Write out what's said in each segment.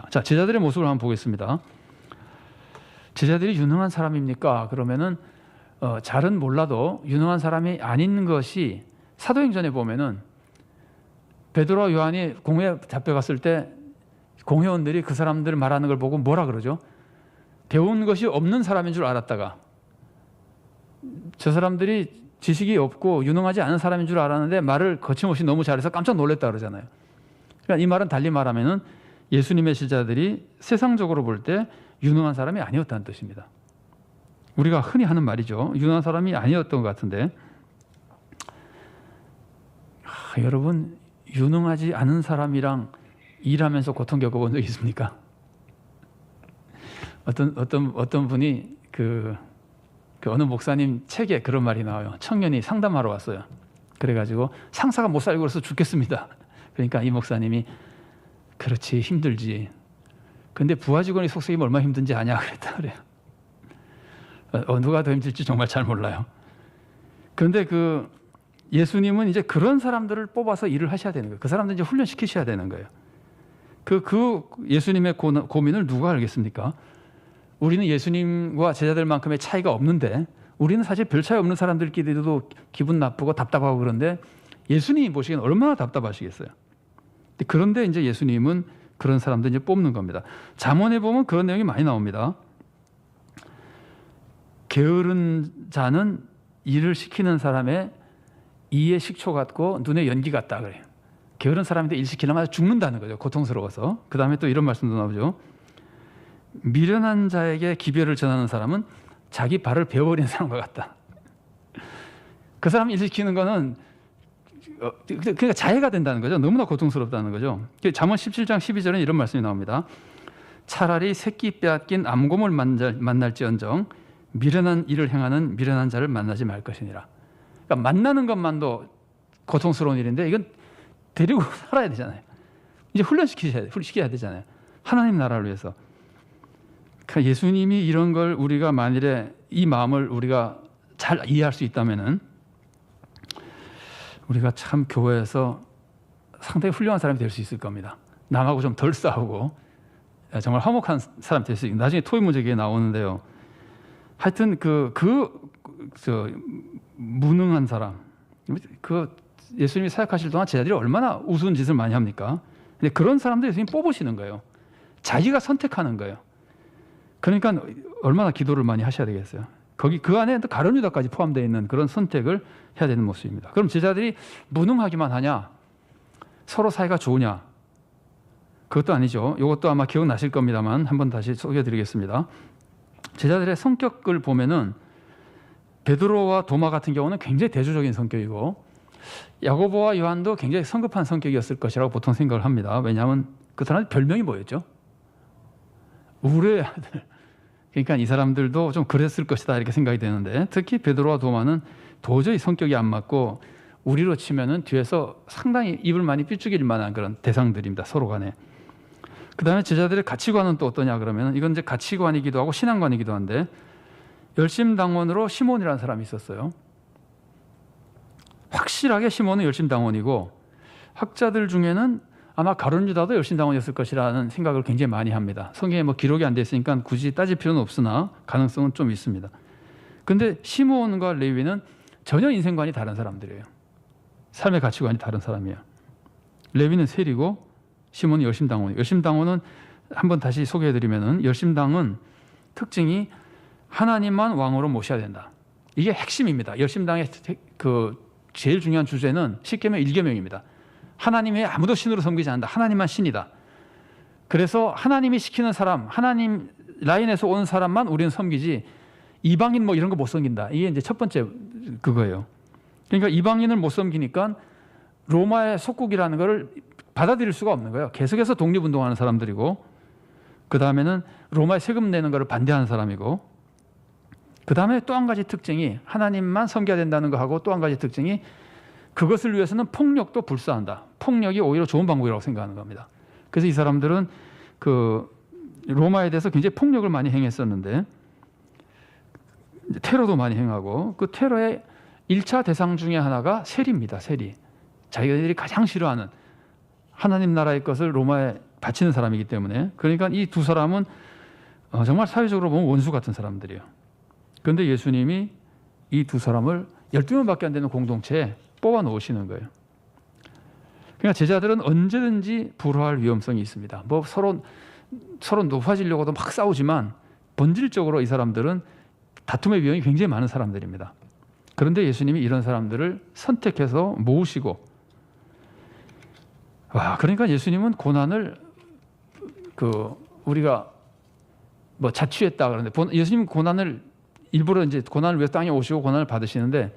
자, 제자들의 모습을 한번 보겠습니다. 제자들이 유능한 사람입니까? 그러면은 잘은 몰라도 유능한 사람이 아닌 것이 사도행전에 보면은 베드로와 요한이 공회에 잡혀갔을 때 공회원들이 그 사람들 말하는 걸 보고 뭐라 그러죠? 배운 것이 없는 사람인 줄 알았다가 저 사람들이 지식이 없고 유능하지 않은 사람인 줄 알았는데 말을 거침없이 너무 잘해서 깜짝 놀랐다 그러잖아요. 그러니까 이 말은 달리 말하면은 예수님의 제자들이 세상적으로 볼 때 유능한 사람이 아니었다는 뜻입니다. 우리가 흔히 하는 말이죠. 유능한 사람이 아니었던 것 같은데 여러분 유능하지 않은 사람이랑 일하면서 고통 겪어본 적 있습니까? 어떤 분이 그 어느 목사님 책에 그런 말이 나와요. 청년이 상담하러 왔어요. 그래가지고 상사가 못 살고 그래서 죽겠습니다. 그러니까 이 목사님이 그렇지 힘들지. 근데 부하 직원이 속썩이면 얼마나 힘든지 아냐 그랬다 그래요. 누가 더 힘들지 정말 잘 몰라요. 그런데 그 예수님은 이제 그런 사람들을 뽑아서 일을 하셔야 되는 거예요. 그 사람들 이제 훈련시키셔야 되는 거예요. 그 예수님의 고민을 누가 알겠습니까? 우리는 예수님과 제자들만큼의 차이가 없는데 우리는 사실 별 차이 없는 사람들끼리도 기분 나쁘고 답답하고 그런데 예수님이 보시기엔 얼마나 답답하시겠어요. 그런데 이제 예수님은 그런 사람들 이제 뽑는 겁니다. 잠언에 보면 그런 내용이 많이 나옵니다. 게으른 자는 일을 시키는 사람의 이의 식초 같고 눈의 연기 같다 그래요. 게으른 사람인데 일 시키려면 죽는다는 거죠. 고통스러워서. 그 다음에 또 이런 말씀도 나오죠. 미련한 자에게 기별을 전하는 사람은 자기 발을 베어버리는 사람과 같다. 그 사람 일 시키는 거는 그러니까 자해가 된다는 거죠. 너무나 고통스럽다는 거죠. 잠언 17장 12절에 이런 말씀이 나옵니다. 차라리 새끼 빼앗긴 암곰을 만날지언정 미련한 일을 행하는 미련한 자를 만나지 말 것이니라. 그러니까 만나는 것만도 고통스러운 일인데 이건 데리고 살아야 되잖아요. 이제 훈련시켜야 되잖아요. 하나님 나라를 위해서. 그러니까 예수님이 이런 걸 우리가 만일에 이 마음을 우리가 잘 이해할 수 있다면은 우리가 참 교회에서 상당히 훌륭한 사람이 될 수 있을 겁니다. 남하고 좀 덜 싸우고 정말 화목한 사람이 될 수 있습니다. 나중에 토익 문제기에 나오는데요. 하여튼 무능한 사람, 예수님이 사역하실 동안 제자들이 얼마나 우스운 짓을 많이 합니까? 근데 그런 사람들 예수님 뽑으시는 거예요. 자기가 선택하는 거예요. 그러니까 얼마나 기도를 많이 하셔야 되겠어요. 그 안에 가룟 유다까지 포함되어 있는 그런 선택을 해야 되는 모습입니다. 그럼 제자들이 무능하기만 하냐? 서로 사이가 좋으냐? 그것도 아니죠. 이것도 아마 기억나실 겁니다만 한번 다시 소개해드리겠습니다. 제자들의 성격을 보면은 베드로와 도마 같은 경우는 굉장히 대조적인 성격이고 야고보와 요한도 굉장히 성급한 성격이었을 것이라고 보통 생각을 합니다. 왜냐하면 그 사람의 별명이 뭐였죠? 우레의 아들. 그러니까 이 사람들도 좀 그랬을 것이다 이렇게 생각이 되는데 특히 베드로와 도마는 도저히 성격이 안 맞고 우리로 치면은 뒤에서 상당히 입을 많이 삐죽일 만한 그런 대상들입니다. 서로 간에. 그 다음에 제자들의 가치관은 또 어떠냐 그러면 이건 이제 가치관이기도 하고 신앙관이기도 한데 열심당원으로 시몬이라는 사람이 있었어요. 확실하게 시몬은 열심당원이고 학자들 중에는 아마 가룟 유다도 열심당원이었을 것이라는 생각을 굉장히 많이 합니다. 성경에 뭐 기록이 안 돼 있으니까 굳이 따질 필요는 없으나 가능성은 좀 있습니다. 그런데 시몬과 레위는 전혀 인생관이 다른 사람들이에요. 삶의 가치관이 다른 사람이에요. 레위는 세리고 시몬은 열심당원이에요. 열심당원은 한번 다시 소개해드리면은 열심당은 특징이 하나님만 왕으로 모셔야 된다. 이게 핵심입니다. 열심당의 제일 중요한 주제는 십계명 1계명입니다. 하나님이 아무도 신으로 섬기지 않는다. 하나님만 신이다. 그래서 하나님이 시키는 사람, 하나님 라인에서 온 사람만 우리는 섬기지 이방인 뭐 이런 거 못 섬긴다. 이게 이제 첫 번째 그거예요. 그러니까 이방인을 못 섬기니까 로마의 속국이라는 것을 받아들일 수가 없는 거예요. 계속해서 독립운동하는 사람들이고 그 다음에는 로마에 세금 내는 것을 반대하는 사람이고 그 다음에 또 한 가지 특징이 하나님만 섬겨야 된다는 거하고 또 한 가지 특징이 그것을 위해서는 폭력도 불사한다. 폭력이 오히려 좋은 방법이라고 생각하는 겁니다. 그래서 이 사람들은 로마에 대해서 굉장히 폭력을 많이 행했었는데 테러도 많이 행하고 그 테러의 1차 대상 중에 하나가 세리입니다. 세리. 자기들이 가장 싫어하는 하나님 나라의 것을 로마에 바치는 사람이기 때문에, 그러니까 이 두 사람은 정말 사회적으로 보면 원수 같은 사람들이에요. 그런데 예수님이 이 두 사람을 12명밖에 안 되는 공동체에 뽑아 놓으시는 거예요. 그러니까 제자들은 언제든지 불화할 위험성이 있습니다. 뭐 서로 높아지려고도 막 싸우지만 본질적으로 이 사람들은 다툼의 위험이 굉장히 많은 사람들입니다. 그런데 예수님이 이런 사람들을 선택해서 모으시고, 그러니까 예수님은 고난을 우리가 뭐 자취했다 그러는데, 예수님은 고난을 일부러 이제 고난을 위해서 땅에 오시고 고난을 받으시는데,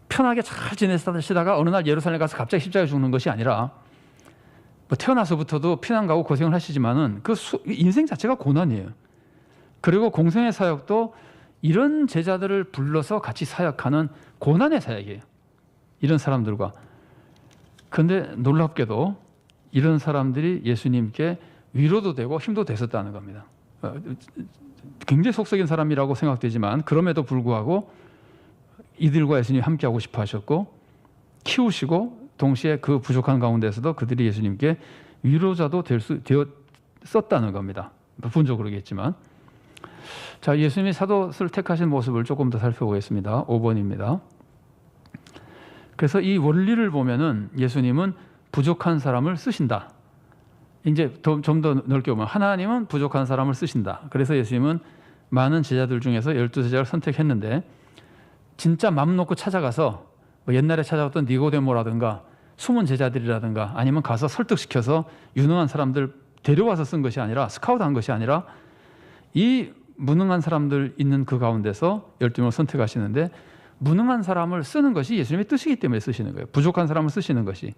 편하게 잘 지내시다가 어느 날 예루살렘 가서 갑자기 십자가에 죽는 것이 아니라, 뭐 태어나서부터도 피난 가고 고생을 하시지만은 인생 자체가 고난이에요. 그리고 공생의 사역도 이런 제자들을 불러서 같이 사역하는 고난의 사역이에요. 이런 사람들과. 그런데 놀랍게도 이런 사람들이 예수님께 위로도 되고 힘도 됐었다는 겁니다. 굉장히 속썩인 사람이라고 생각되지만 그럼에도 불구하고 이들과 예수님이 함께하고 싶어 하셨고 키우시고, 동시에 그 부족한 가운데서도 그들이 예수님께 위로자도 되었었다는 겁니다. 부분적으로겠지만. 자, 예수님이 사도를 택하신 모습을 조금 더 살펴보겠습니다. 5번입니다. 그래서 이 원리를 보면은 예수님은 부족한 사람을 쓰신다. 이제 좀 더 넓게 보면 하나님은 부족한 사람을 쓰신다. 그래서 예수님은 많은 제자들 중에서 12제자를 선택했는데, 진짜 맘 놓고 찾아가서 뭐 옛날에 찾아왔던 니고데모라든가 숨은 제자들이라든가 아니면 가서 설득시켜서 유능한 사람들 데려와서 쓴 것이 아니라, 스카우트한 것이 아니라, 이 무능한 사람들 있는 그 가운데서 12명을 선택하시는데, 무능한 사람을 쓰는 것이 예수님의 뜻이기 때문에 쓰시는 거예요. 부족한 사람을 쓰시는 것이.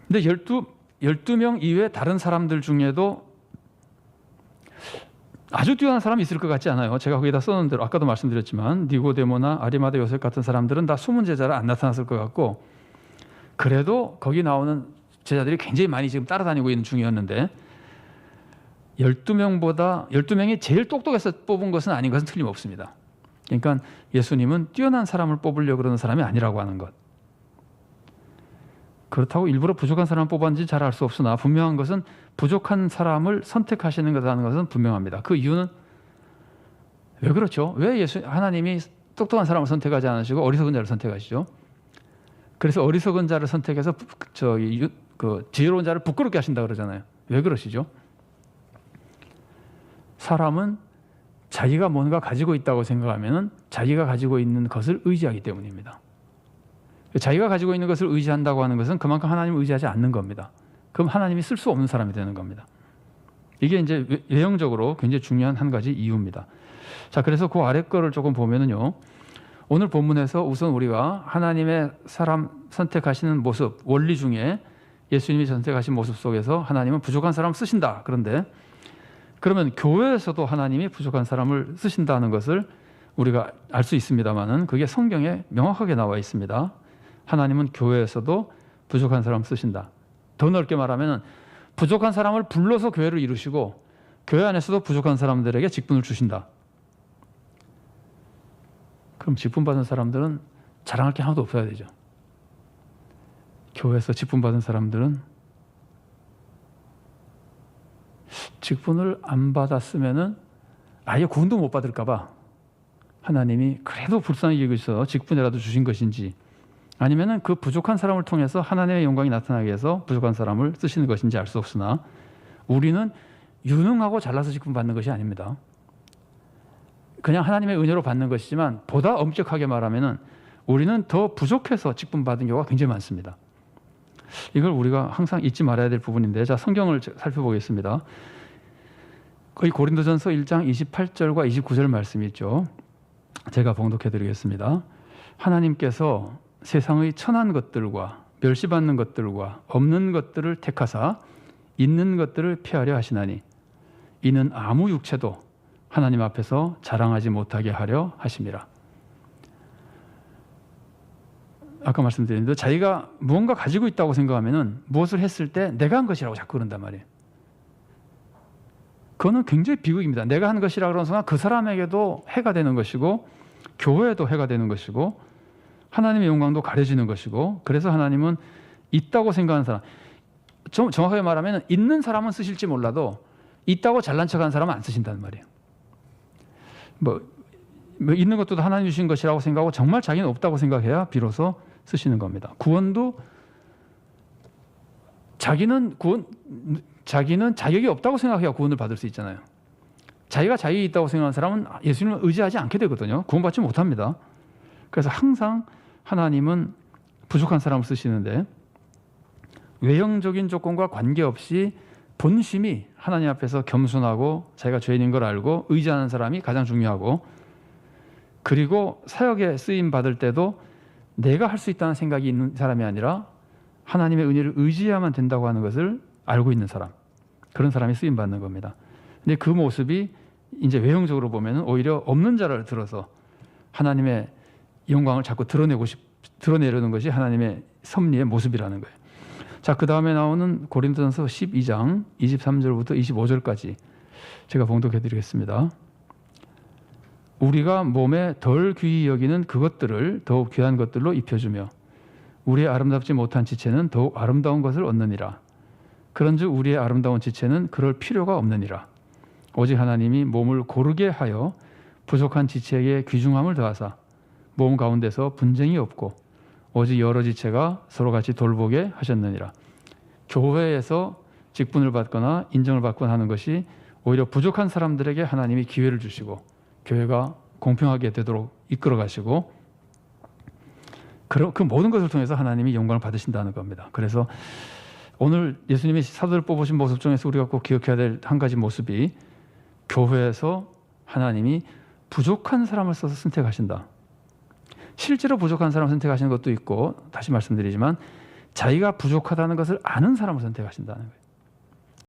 근데 12명 이외에 다른 사람들 중에도 아주 뛰어난 사람이 있을 것 같지 않아요. 제가 거기다 써놓은 대로 아까도 말씀드렸지만 니고데모나 아리마다 요셉 같은 사람들은 다 숨은 제자로 안 나타났을 것 같고, 그래도 거기 나오는 제자들이 굉장히 많이 지금 따라다니고 있는 중이었는데, 12명이 제일 똑똑해서 뽑은 것은 아닌 것은 틀림없습니다. 그러니까 예수님은 뛰어난 사람을 뽑으려고 그러는 사람이 아니라고 하는 것. 그렇다고 일부러 부족한 사람을 뽑았는지 잘 알 수 없으나 분명한 것은 부족한 사람을 선택하시는 것이라는 것은 분명합니다. 그 이유는 왜 그렇죠? 왜 하나님이 똑똑한 사람을 선택하지 않으시고 어리석은 자를 선택하시죠? 그래서 어리석은 자를 선택해서 지혜로운 자를 부끄럽게 하신다 그러잖아요. 왜 그러시죠? 사람은 자기가 뭔가 가지고 있다고 생각하면 자기가 가지고 있는 것을 의지하기 때문입니다. 자기가 가지고 있는 것을 의지한다고 하는 것은 그만큼 하나님을 의지하지 않는 겁니다. 그럼 하나님이 쓸 수 없는 사람이 되는 겁니다. 이게 이제 외형적으로 굉장히 중요한 한 가지 이유입니다. 자, 그래서 그 아래 거를 조금 보면은요, 오늘 본문에서 우선 우리가 하나님의 사람 선택하시는 모습, 원리 중에 예수님이 선택하신 모습 속에서 하나님은 부족한 사람을 쓰신다. 그런데 그러면 교회에서도 하나님이 부족한 사람을 쓰신다는 것을 우리가 알 수 있습니다만은 그게 성경에 명확하게 나와 있습니다. 하나님은 교회에서도 부족한 사람을 쓰신다. 더 넓게 말하면 부족한 사람을 불러서 교회를 이루시고 교회 안에서도 부족한 사람들에게 직분을 주신다. 그럼 직분 받은 사람들은 자랑할 게 하나도 없어야 되죠. 교회에서 직분 받은 사람들은 직분을 안 받았으면은 아예 구원도 못 받을까 봐 하나님이 그래도 불쌍히 여기셔서 직분이라도 주신 것인지, 아니면은 그 부족한 사람을 통해서 하나님의 영광이 나타나기 위해서 부족한 사람을 쓰시는 것인지 알 수 없으나, 우리는 유능하고 잘나서 직분 받는 것이 아닙니다. 그냥 하나님의 은혜로 받는 것이지만 보다 엄격하게 말하면은 우리는 더 부족해서 직분 받은 경우가 굉장히 많습니다. 이걸 우리가 항상 잊지 말아야 될 부분인데, 자, 성경을 살펴보겠습니다. 거기 고린도전서 1장 28절과 29절 말씀이 있죠. 제가 봉독해 드리겠습니다. 하나님께서 세상의 천한 것들과 멸시받는 것들과 없는 것들을 택하사 있는 것들을 폐하려 하시나니 이는 아무 육체도 하나님 앞에서 자랑하지 못하게 하려 하심이라. 아까 말씀드린 대로 자기가 무언가 가지고 있다고 생각하면은 무엇을 했을 때 내가 한 것이라고 자꾸 그런단 말이에요. 그거는 굉장히 비극입니다. 내가 한 것이라고 그러는 순간 그 사람에게도 해가 되는 것이고 교회에도 해가 되는 것이고 하나님의 영광도 가려지는 것이고, 그래서 하나님은 있다고 생각하는 사람, 정확하게 말하면 있는 사람은 쓰실지 몰라도 있다고 잘난 척하는 사람은 안 쓰신다는 말이에요. 뭐 있는 것도 하나님 주신 것이라고 생각하고 정말 자기는 없다고 생각해야 비로소 쓰시는 겁니다. 구원도 자기는 자격이 없다고 생각해야 구원을 받을 수 있잖아요. 자기가 자격이 있다고 생각하는 사람은 예수님을 의지하지 않게 되거든요. 구원받지 못합니다. 그래서 항상 하나님은 부족한 사람을 쓰시는데, 외형적인 조건과 관계없이 본심이 하나님 앞에서 겸손하고 자기가 죄인인 걸 알고 의지하는 사람이 가장 중요하고, 그리고 사역에 쓰임 받을 때도 내가 할 수 있다는 생각이 있는 사람이 아니라 하나님의 은혜를 의지해야만 된다고 하는 것을 알고 있는 사람, 그런 사람이 쓰임 받는 겁니다. 근데 그 모습이 이제 외형적으로 보면 오히려 없는 자를 들어서 하나님의 영광을 자꾸 드러내려는 것이 하나님의 섭리의 모습이라는 거예요. 자, 그 다음에 나오는 고린도전서 12장 23절부터 25절까지 제가 봉독해 드리겠습니다. 우리가 몸에 덜 귀히 여기는 그것들을 더욱 귀한 것들로 입혀주며 우리의 아름답지 못한 지체는 더욱 아름다운 것을 얻느니라. 그런즉 우리의 아름다운 지체는 그럴 필요가 없느니라. 오직 하나님이 몸을 고르게 하여 부족한 지체에게 귀중함을 더하사 몸 가운데서 분쟁이 없고 오직 여러 지체가 서로 같이 돌보게 하셨느니라. 교회에서 직분을 받거나 인정을 받거나 하는 것이 오히려 부족한 사람들에게 하나님이 기회를 주시고 교회가 공평하게 되도록 이끌어 가시고, 그 모든 것을 통해서 하나님이 영광을 받으신다는 겁니다. 그래서 오늘 예수님이 사도를 뽑으신 모습 중에서 우리가 꼭 기억해야 될 한 가지 모습이, 교회에서 하나님이 부족한 사람을 써서 선택하신다. 실제로 부족한 사람을 선택하시는 것도 있고, 다시 말씀드리지만 자기가 부족하다는 것을 아는 사람을 선택하신다는 거예요.